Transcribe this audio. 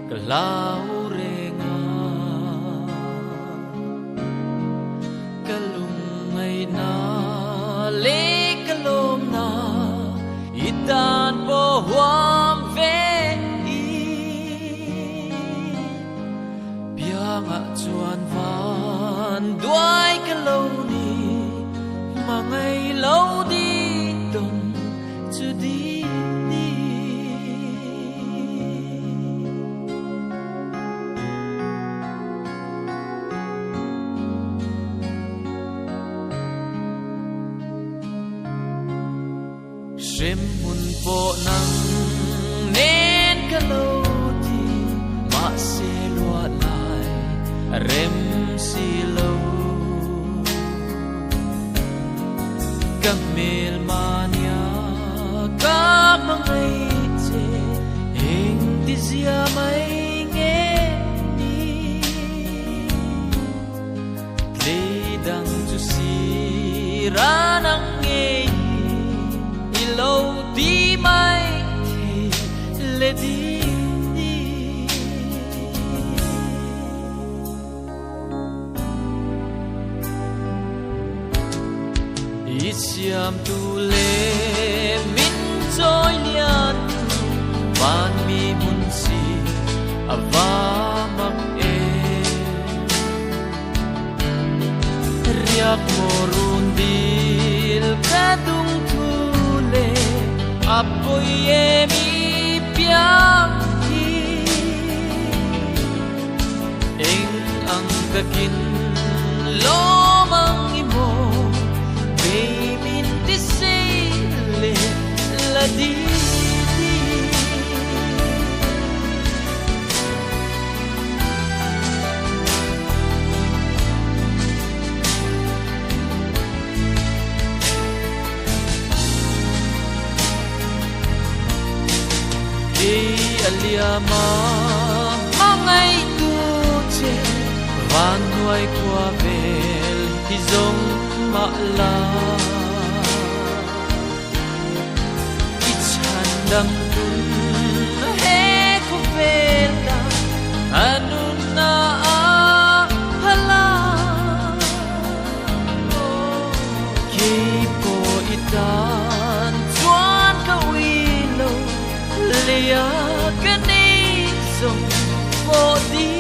Kalau renga kalungay na le kalom na itan po huam ve i biang a chuan van duai kalau ni mangai lâu đi don chu đi Rem mun po nang nen kalau di ma se lua lai rem si lo kamel mania ka mangai che eng di zia mai nge ni le dang chu si ranang nge lâu đi mai thì lệ đi ít xiêm tu lệ min trôi lian van mi mun si ava mak e riak morun dil kadung apoy emi piang hi eng ang kakin lo mang imo baby tisile la di aliama mangai tu che van nuai qua vel hi zong ma la ichan dang tun he ko vel da anuna hala ki po itan chuan ka wi lo lia cái ní dùng vô đi